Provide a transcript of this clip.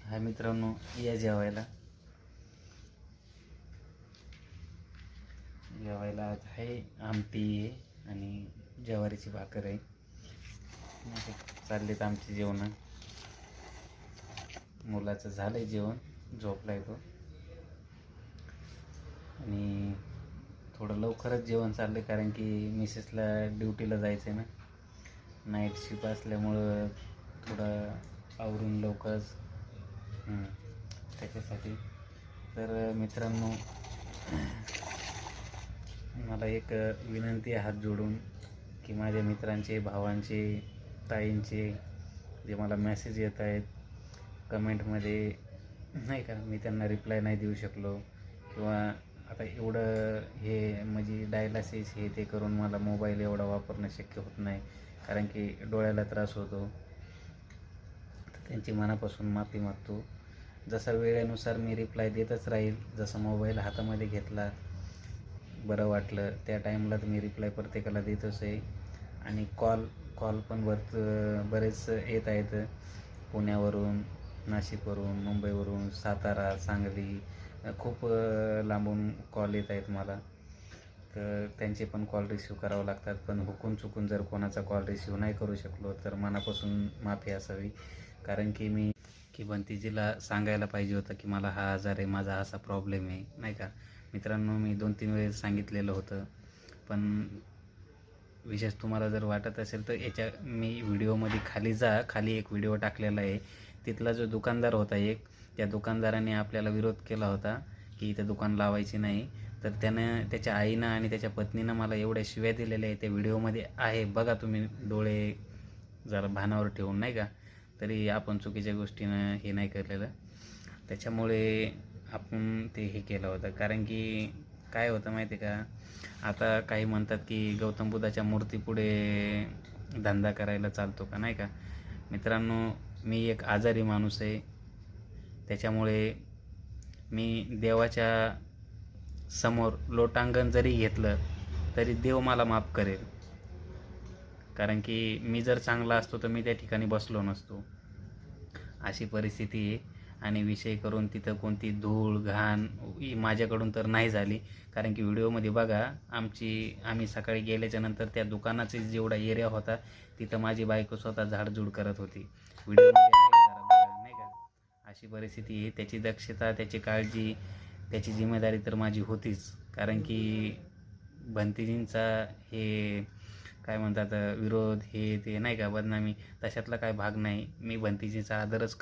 हाय मित्रांनो, या जेवायला आज आहे आमटी आहे आणि ज्वारीची भाकर आहे. चाललेत आमची जेवण. मुलाचं झालंय जेवण, झोपलाय तो. आणि थोडं लवकरच जेवण चाललंय कारण की मिसेसला ड्युटीला जायचं आहे ना, नाईट शिफ्ट असल्यामुळं थोडं आवरून लवकरच त्याच्यासाठी. तर मित्रांनो, मला एक विनंती आहे हात जोडून की माझ्या मित्रांचे, भावांचे, ताईंचे जे मला मेसेज येत आहेत कमेंटमध्ये, नाही का, मी त्यांना रिप्लाय नाही देऊ शकलो, किंवा आता एवढं हे म्हणजे डायलासिस हे ते करून मला मोबाईल एवढा वापरणं शक्य होत नाही कारण की डोळ्याला त्रास होतो. तर त्यांची मनापासून माफी मागतो. जसा वेळेनुसार मी रिप्लाय देतच राहील. जसं मोबाईल हातामध्ये घेतला, बरं वाटलं त्या टाईमला तर मी रिप्लाय प्रत्येकाला देतच आहे. आणि कॉल पण बरेच येत आहेत, पुण्यावरून, नाशिकवरून, मुंबईवरून, सातारा, सांगली, खूप लांबून कॉल येत आहेत मला. तर त्यांचे पण कॉल रिसीव करावं लागतात. पण हुकून चुकून जर कोणाचा कॉल रिसीव नाही करू शकलो तर मनापासून माफी असावी. कारण की मी बंतीजीला सांगायला पाहिजे होतं की मला हा आजार आहे, माझा असा प्रॉब्लेम आहे, नाही का. मित्रांनो, मी 2-3 वेळेस सांगितलेलं होतं. पण विशेष तुम्हाला जर वाटत असेल तर याच्या मी व्हिडिओमध्ये खाली एक व्हिडिओ टाकलेला आहे. तिथला जो दुकानदार होता त्या दुकानदाराने आपल्याला विरोध केला होता की इथं दुकान लावायची नाही. तर त्यानं, त्याच्या आईनं आणि त्याच्या पत्नीनं मला एवढ्या शिव्या दिलेल्या आहे, त्या व्हिडिओमध्ये आहे, बघा तुम्ही डोळे जरा भानावर ठेवून, नाही का. तरी आपण चुकीच्या गोष्टीनं हे नाही केलेलं, त्याच्यामुळे आपण ते हे केलं होतं. कारण की काय होतं माहिती आहे का, आता काही म्हणतात की गौतम बुद्धाच्या मूर्तीपुढे धंदा करायला चालतो का, नाही का. मित्रांनो, मी एक आजारी माणूस आहे, त्याच्यामुळे मी देवाच्या समोर लोटांगण जरी घेतलं तरी देव मला माफ करेल. कारण की मी जर चांगला असतो तर मी त्या ठिकाणी बसलो नसतो. अशी परिस्थिती आहे. आणि विषय करून तिथं कोणती धूळ घाण माझ्याकडून तर नाही झाली. कारण की व्हिडिओमध्ये बघा, आम्ही सकाळी गेल्याच्या नंतर त्या दुकानाचा जेवढा एरिया होता तिथं माझी बायको स्वतः झाडझूड करत होती. व्हिडिओमध्ये आहे, जरा बघा, नाही का. अशी परिस्थिती आहे. त्याची दक्षता, त्याची काळजी, त्याची जिम्मेदारी तर माझी होतीच. कारण की भंतीजींचा हे काय म्हणतात विरोध, हे ते, नाही का, बदनामी, तशातला काय भाग नाही. मी भंतीजीचा आदरच